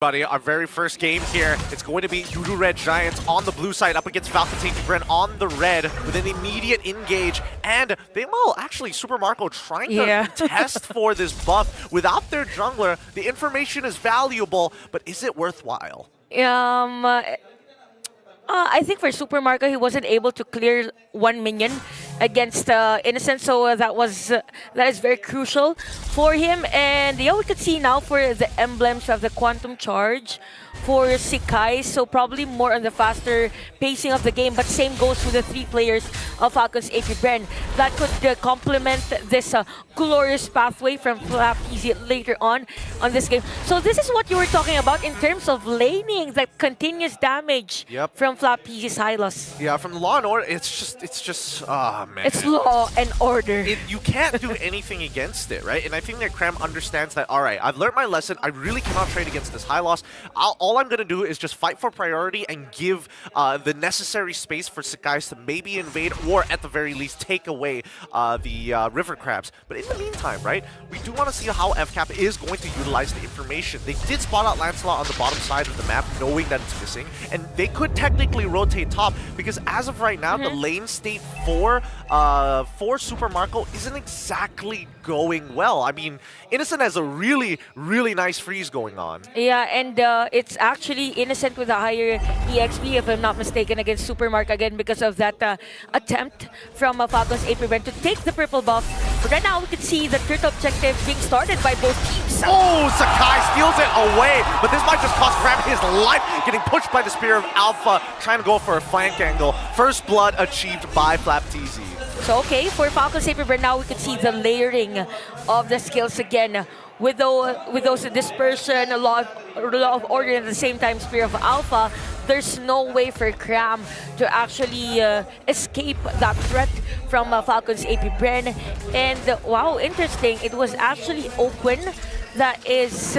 Buddy, our very first game here, it's going to be Yudu Red Giants on the blue side up against FALCONS BREN on the red with an immediate engage. And they will actually, Super Marco trying to test for this buff. Without their jungler, the information is valuable, but is it worthwhile? I think for Super Marco, he wasn't able to clear one minion against Innocent, so that is very crucial for him. And yeah, we could see now for the emblems of the Quantum Charge for Sekai, so probably more on the faster pacing of the game, but same goes with the three players of FALCONS BREN. That could complement this glorious pathway from FlapEasy later on this game. So this is what you were talking about in terms of laning, that continuous damage from FlapEasy's Hylos. Yeah, from the Law and Order, it's just, oh man. It's Law and Order. You can't do anything against it, right? And I think that Cram understands that, all right, I've learned my lesson. I really cannot trade against this Hylos. All I'm going to do is just fight for priority and give the necessary space for Sakai's to maybe invade or at the very least take away the River Crabs. But in the meantime, right, we do want to see how FCAP is going to utilize the information. They did spot out Lancelot on the bottom side of the map knowing that it's missing, and they could technically rotate top because as of right now, the lane state for Super Marco isn't exactly going well. I mean, Innocent has a really, really nice freeze going on. Yeah, and it's actually Innocent with a higher EXP, if I'm not mistaken, against Super Marco again because of that attempt from FALCONS BREN to take the purple buff. But right now, we can see the turtle objective being started by both teams. Oh, Sakai steals it away, but this might just cost Cram his life, getting pushed by the Spear of Alpha, trying to go for a flank angle. First blood achieved by FlapEasy. So okay, for FALCONS BREN now we can see the layering of the skills again. With those dispersion, a lot of order, and at the same time Spear of Alpha, there's no way for Cram to actually escape that threat from FALCONS BREN. And wow, interesting, it was actually Oakwen that is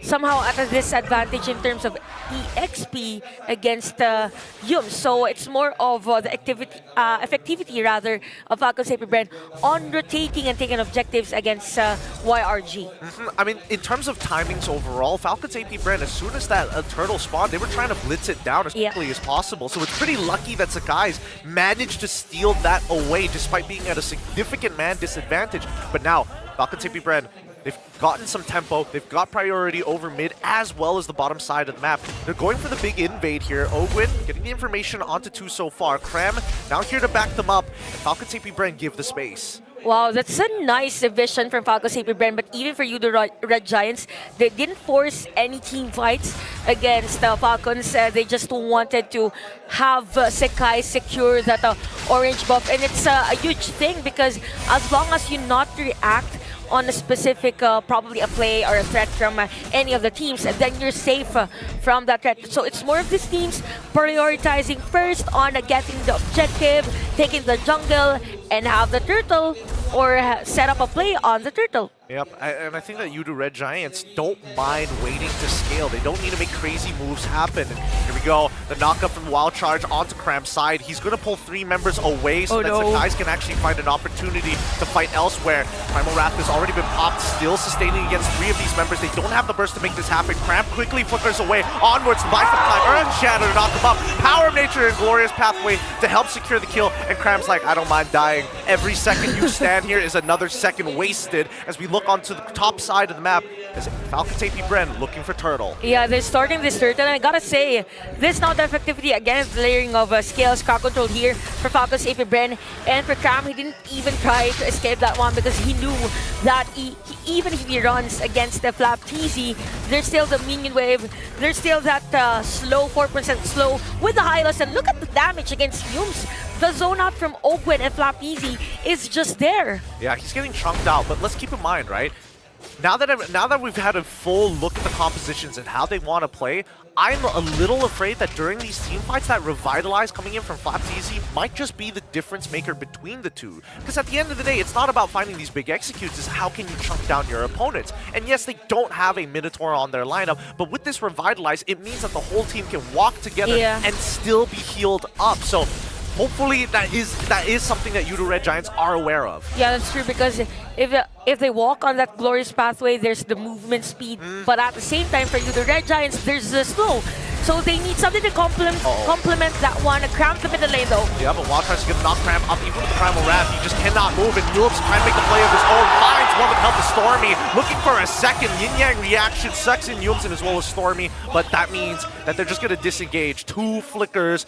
somehow at a disadvantage in terms of EXP against Yum. So it's more of the effectivity rather of FALCONS BREN on rotating and taking objectives against YRG. I mean, in terms of timings overall, FALCONS BREN, as soon as that turtle spawned, they were trying to blitz it down as quickly as possible. So it's pretty lucky that Sakai's managed to steal that away despite being at a significant man disadvantage. But now, FALCONS BREN, they've gotten some tempo, they've got priority over mid as well as the bottom side of the map. They're going for the big invade here. Ogwin getting the information onto 2 so far. Cram now here to back them up. And FALCONS BREN give the space. Wow, that's a nice vision from FALCONS BREN, but even for Yudu Red Giants, they didn't force any team fights against Falcons. They just wanted to have Sekai secure that orange buff, and it's a huge thing because as long as you not react on a specific, probably a play or a threat from any of the teams, and then you're safe from that threat. So it's more of these teams prioritizing first on getting the objective, taking the jungle, and have the turtle or set up a play on the turtle. Yep, and I think that Yudu Red Giants don't mind waiting to scale. They don't need to make crazy moves happen. And here we go, the knockup from Wild Charge onto Cram's side. He's going to pull 3 members away so that the guys can actually find an opportunity to fight elsewhere. Primal Wrath has already been popped, still sustaining against 3 of these members. They don't have the burst to make this happen. Cram quickly flickers away, onwards, the Bifrost Climb, Earth Shadow to knock him up. Power of Nature and Glorious Pathway to help secure the kill. And Cram's like, I don't mind dying. Every second you stand here is another second wasted as we look onto the top side of the map as FALCONS BREN looking for turtle. Yeah, they're starting this turtle, and I gotta say, this now the effectivity against the layering of scales, crowd control here for FALCONS BREN, and for Cram, he didn't even try to escape that one because he knew that even if he runs against the FlapEasy, there's still the minion wave, there's still that slow, 4% slow with the Hylos, and look at the damage against Yums. The zone out from Oakwood and FlapEasy is just there. Yeah, he's getting chunked out, but let's keep in mind, right? Now that we've had a full look at the compositions and how they want to play, I'm a little afraid that during these team fights, that Revitalize coming in from FlapEasy might just be the difference maker between the two. Because at the end of the day, it's not about finding these big executes, it's how can you chunk down your opponents. And yes, they don't have a Minotaur on their lineup, but with this Revitalize, it means that the whole team can walk together and still be healed up. So hopefully that is something that Yudo Red Giants are aware of. Yeah, that's true, because if they walk on that glorious pathway, there's the movement speed. But at the same time, for you, the Red Giants, there's the slow. So they need something to complement that one. Cramp the middle lane, though. Yeah, but Wild tries to get the knock Cramp up, even with the Primal Wrath. He just cannot move, and Yulip's trying to make the play of his own. Finds one with help of Stormy, looking for a second Yin-Yang reaction. Sucks in Yulipson as well as Stormy, but that means that they're just going to disengage. Two flickers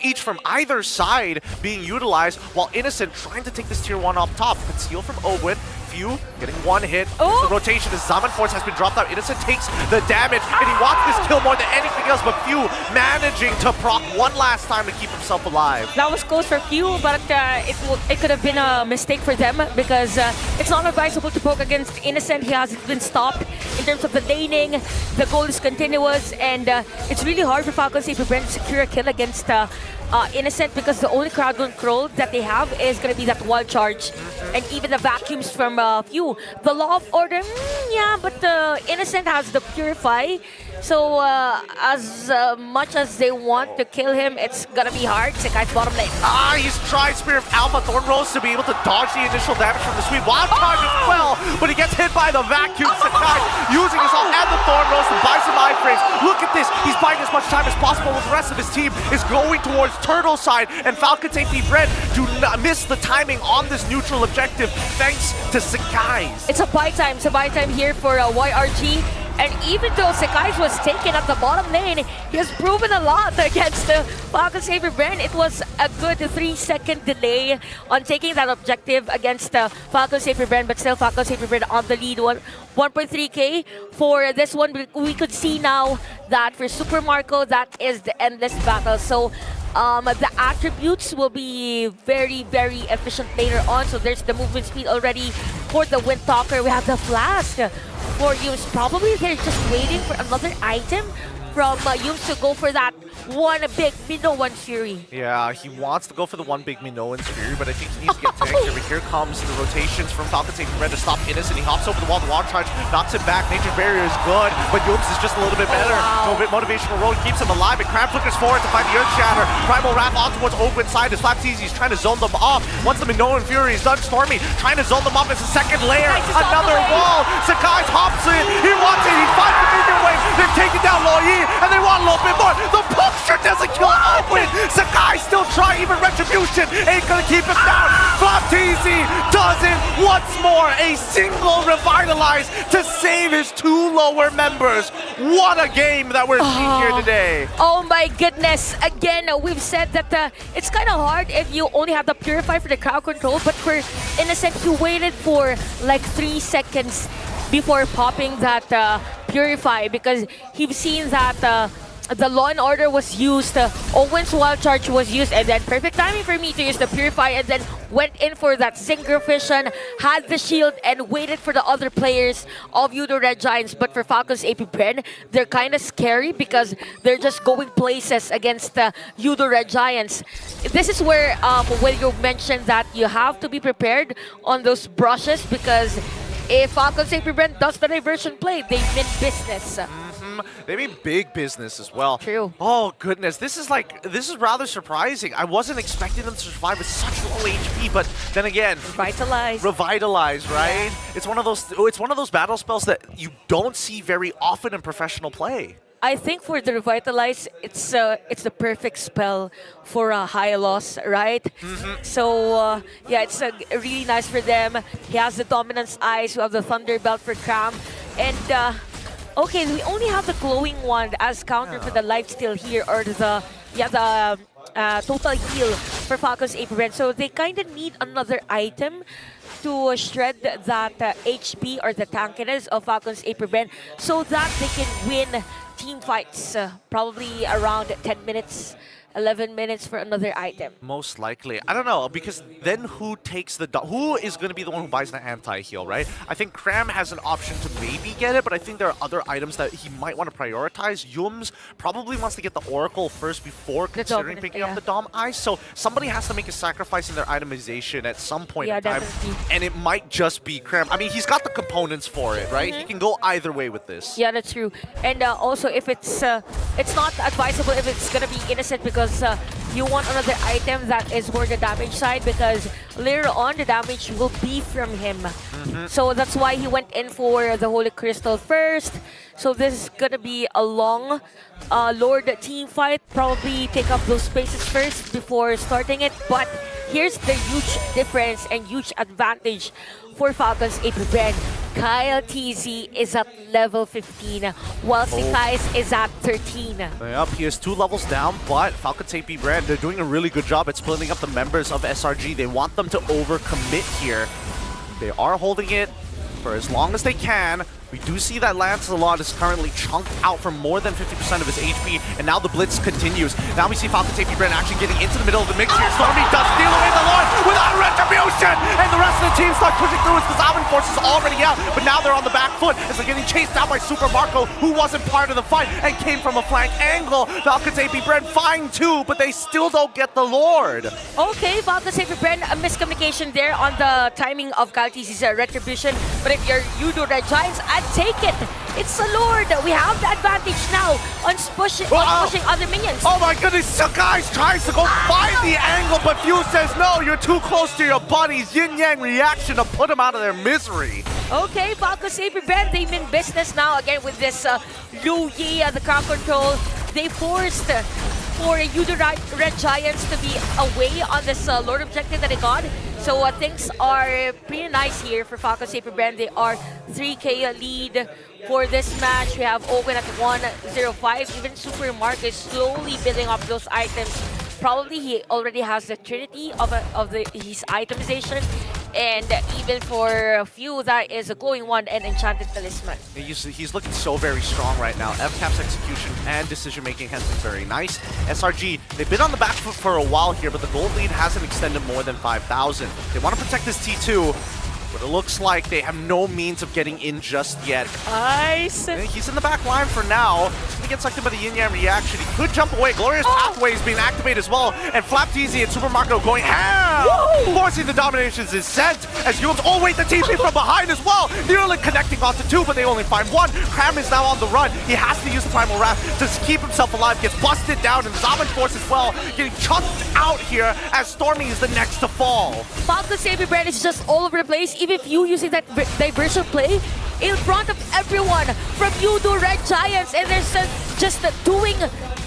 each from either side being utilized, while Innocent trying to take this tier 1 up top. Conceal from Obwin. Few getting one hit. Oh. The rotation as Zaman Force has been dropped out. Innocent takes the damage, and he wants this kill more than anything else, but Few managing to proc one last time to keep himself alive. That was close for Few, but it could have been a mistake for them, because it's not advisable to poke against Innocent. He hasn't been stopped in terms of the laning. The goal is continuous, and it's really hard for Falcons if BREN to secure a kill against Innocent, because the only crowd control that they have is going to be that wall charge, and even the vacuums from Few. The Law of Order, yeah, but Innocent has the Purify. So as much as they want to kill him, it's gonna be hard. Sekai's bottom lane. He's tried Spear of Alpha Thorn Rose to be able to dodge the initial damage from the sweep. Wild charge as well, but he gets hit by the vacuum. Sekai using his ult and the Thorn Rose to buy some iframes. Look at this, he's buying as much time as possible, with the rest of his team is going towards Turtle side, and Falcon Safety BREN do not miss the timing on this neutral objective thanks to Sekai's. It's a buy time. It's a buy time here for YRG. And even though Sekai's was taken at the bottom lane, he has proven a lot against the Falcon Saber BREN. It was a good 3-second delay on taking that objective against Falcon Saber BREN, but still Falcon Saber BREN on the lead. 1.3k for this one. We could see now that for Super Marco, that is the endless battle. So the attributes will be very, very efficient later on. So there's the movement speed already for the Windtalker. We have the Flask for Yums. Probably they're just waiting for another item from Yums to go for that one big Minoan Fury. Yeah, he wants to go for the one big Minoan Fury, but I think he needs to get tanked here. But here comes the rotations from Falcon Safety BREN to stop Innocent. He hops over the wall, the wall charge, knocks him back. Nature Barrier is good, but Yums is just a little bit better. Wow. Motivational roll keeps him alive, and Cramp flickers forward to find the Earth Shatter. Primal Wrath on towards Open side. His Flaps easy. He's trying to zone them off. Once the Minoan Fury is done, Stormy trying to zone them off. It's a second layer. Another wall. Sakai hops in. He wants it. He finds the figure wave. They've taken down Loyi, and they want a little bit more. The puncture doesn't kill Open. Sakai still trying. Even Retribution ain't gonna keep him down. Flapteezy does it once more. A single revitalize to save his two lower members. What a game that we're seeing here today. Oh my goodness. Again, we've said that it's kind of hard if you only have the Purify for the crowd control, but for Innocent, he waited for like 3 seconds before popping that Purify, because he's seen that the Law and Order was used, Owen's Wild Charge was used, and then perfect timing for me to use the Purify, and then went in for that Zinger Vision, had the shield, and waited for the other players of Yudo Red Giants. But for Falcons AP BREN, they're kind of scary because they're just going places against Yudo Red Giants. This is where when you mentioned that you have to be prepared on those brushes, because if Falcons AP BREN does the diversion play, they mean business. They mean big business as well. True. Oh goodness, this is rather surprising. I wasn't expecting them to survive with such low HP, but then again, revitalize, right? Yeah. It's one of those battle spells that you don't see very often in professional play. I think for the Revitalize, it's the perfect spell for a high loss, right? So yeah, it's really nice for them. He has the Dominance Eyes, we have the Thunder Belt for Cram, and okay, we only have the Glowing Wand as counter for the lifesteal here, or the total heal for Falcons AP BREN. So they kind of need another item to shred that HP or the tankiness of Falcons AP BREN, so that they can win team fights, probably around 10 minutes, 11 minutes for another item. Most likely. I don't know, because then who takes the... Who is going to be the one who buys the anti-heal, right? I think Cram has an option to maybe get it, but I think there are other items that he might want to prioritize. Yums probably wants to get the Oracle first before considering picking up the Dom Eyes, so somebody has to make a sacrifice in their itemization at some point in time. Definitely. And it might just be Cram. I mean, he's got the components for it, right? He can go either way with this. Yeah, that's true. And also, if it's it's not advisable if it's gonna be innocent because you want another item that is more the damage side because later on the damage will be from him. So that's why he went in for the Holy Crystal first. So this is gonna be a long Lord team fight. Probably take up those spaces first before starting it. But here's the huge difference and huge advantage for Falcons AP BREN. Kyle TZ is at level 15, while Sekais is at 13. Yep, he is 2 levels down, but Falcons AP BREN, they're doing a really good job at splitting up the members of SRG. They want them to overcommit here. They are holding it for as long as they can. We do see that Lancelot is currently chunked out for more than 50% of his HP, and now the blitz continues. Now we see Falcons AP BREN actually getting into the middle of the mix here. Stormy does steal away the Lord without retribution, and the rest of the team start pushing through as the Zaven force is already out, but now they're on the back foot as they're getting chased down by Super Marco, who wasn't part of the fight and came from a flank angle. Falcons AP BREN fine too, but they still don't get the Lord. Okay, Falcons AP BREN, a miscommunication there on the timing of Kyle TZ's retribution, but if you're Yudo Red Giants, take it. It's the Lord. We have the advantage now on pushing other minions. Oh my goodness, Sekais tries to go find the angle, but Fuse says, no, you're too close to your buddies. Yin-Yang reaction to put them out of their misery. Okay, Falcons AP BREN, they mean business now again with this Lu Yi, the crowd control. They forced for Yudo Red Giants to be away on this Lord objective that they got. So things are pretty nice here for Falcons AP BREN. They are 3K lead for this match. We have Owen at 105. Even Super Mark is slowly building up those items. Probably he already has the trinity of his itemization. And even for a few, that is a glowing one and enchanted talisman. He's looking so very strong right now. FCAP's execution and decision making has been very nice. SRG, they've been on the back foot for a while here, but the gold lead hasn't extended more than 5,000. They want to protect this T2, but it looks like they have no means of getting in just yet. Nice. He's in the back line for now. He's gonna get sucked in by the Yin-Yang reaction. He could jump away. Glorious Pathway is being activated as well. And FlapDZ and Super Marco going ham! Forcing the dominations is sent as Yule's, oh wait, the TP from behind as well. Nearly connecting onto 2, but they only find 1. Cram is now on the run. He has to use the Primal Wrath to keep himself alive. Gets busted down, and Zamen Force as well getting chunked out here as Stormy is the next to fall. Falcons AP BREN is just all over the place. Even if you using that diversion play in front of everyone from Yudo Red Giants, and they're just doing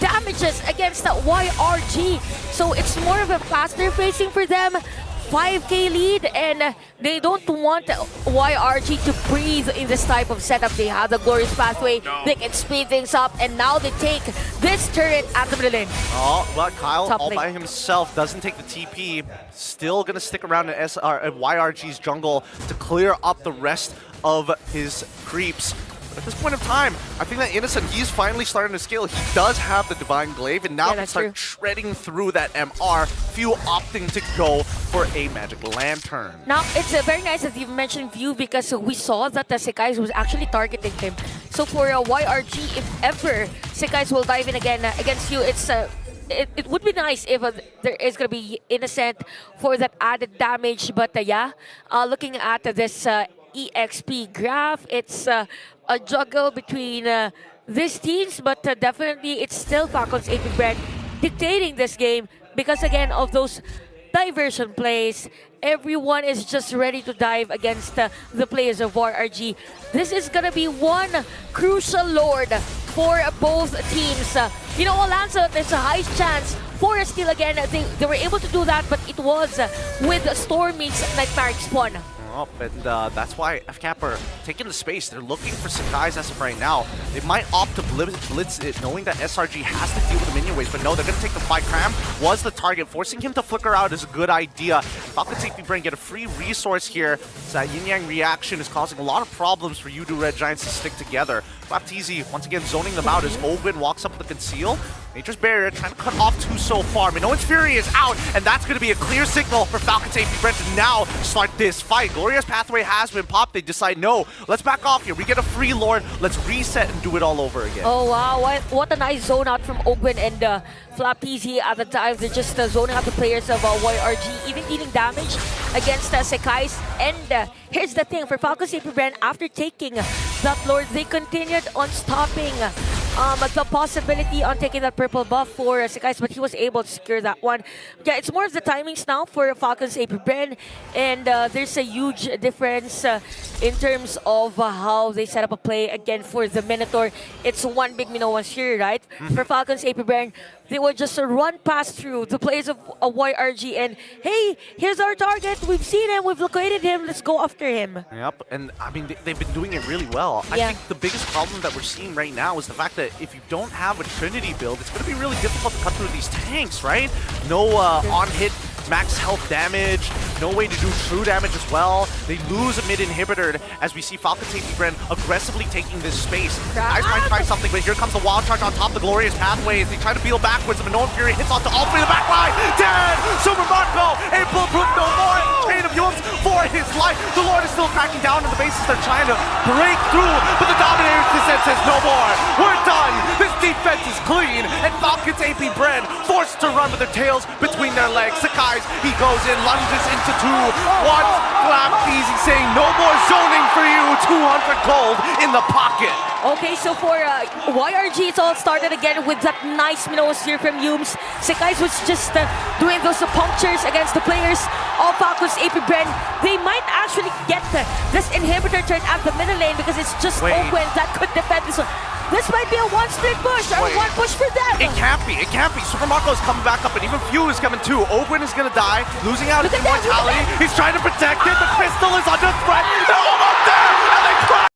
damages against the YRG. So it's more of a faster pacing for them. 5K lead, and they don't want YRG to breathe in this type of setup. They have the Glorious Pathway, they can speed things up, and now they take this turret at the middle lane. Oh, but Kyle Top all lane by himself doesn't take the TP. Still gonna stick around in YRG's jungle to clear up the rest of his creeps. At this point of time, I think that Innocent, he's finally starting to scale. He does have the Divine Glaive, and now can start shredding through that MR. Few opting to go for a Magic Lantern. Now, it's very nice that you've mentioned View because we saw that the Sekais was actually targeting him. So for YRG, if ever Sekais will dive in again against you, it would be nice if there is going to be Innocent for that added damage. But yeah, looking at this EXP graph, it's a juggle between these teams, but definitely it's still Falcons AP BREN dictating this game because again of those diversion plays. Everyone is just ready to dive against the players of YRG. This is gonna be one crucial Lord for both teams. You know, Lancelot, there's a high chance for a steal again. They were able to do that, but it was with Stormy's Nightmare Spawn. And that's why FCAP are taking the space. They're looking for Sekais as of right now. They might opt to blitz it, knowing that SRG has to deal with the minion waves, but no, they're going to take the fight. Cram was the target. Forcing him to flicker out is a good idea. Falcons AP BREN get a free resource here. So that Yin-Yang reaction is causing a lot of problems for Yudo Red Giants to stick together. FlapDZ once again zoning them out as Ogwin walks up with the conceal. Nature's Barrier trying to cut off 2 so far. Minoan's Fury is out, and that's going to be a clear signal for Falcons AP BREN to now start this fight. Glorious Pathway has been popped. They decide, no, let's back off here. We get a free Lord. Let's reset and do it all over again. Oh, wow. What a nice zone out from Ogwin and FlapDZ at the time. They're just zoning out the players of YRG, even dealing damage against Sekais. And here's the thing, for Falcons AP BREN, after taking that Lord, they continued on stopping the possibility on taking that purple buff for Sekais, but he was able to secure that one. Yeah, it's more of the timings now for Falcons AP BREN, and there's a huge difference in terms of how they set up a play. Again, for the Minotaur, it's one big minnow once here, right? For Falcons AP BREN, they will just run past through the players of a YRG and, hey, here's our target. We've seen him. We've located him. Let's go after him. Yep, and I mean, they've been doing it really well. Yeah. I think the biggest problem that we're seeing right now is the fact that if you don't have a Trinity build, it's going to be really difficult to cut through these tanks, right? No on-hit max health damage, no way to do true damage as well. They lose a mid inhibitor as we see Falcons AP BREN aggressively taking this space. Guys might try something, but here comes the wild charge on top of the glorious pathways. They try to peel backwards, but Minoan Fury hits onto all three of the back line. Dead! Super Marco, a bulletproof no more, and the chain of Yums for his life. The Lord is still cracking down on the bases. They're trying to break through, but the Dominator's descent says no more. We're done. This defense is clean, and Falcons AP BREN forced to run with their tails between their legs. Sakai, he goes in, lunges into two. One flap easy, saying no more zoning for you. 200 gold in the pocket. Okay, so for YRG, it's all started again with that nice Minosphere from Yums. Sekais was just doing those punctures against the players of Falcons AP BREN. They might actually get this inhibitor turn at the middle lane because it's just open that could defend this one. This might be a one-split push or one push for them. It can't be. It can't be. Super Marco is coming back up, and even Few is coming too. Owen is going to die, losing out his immortality. He's trying to protect it. The crystal is under threat. They're almost there, and they crash.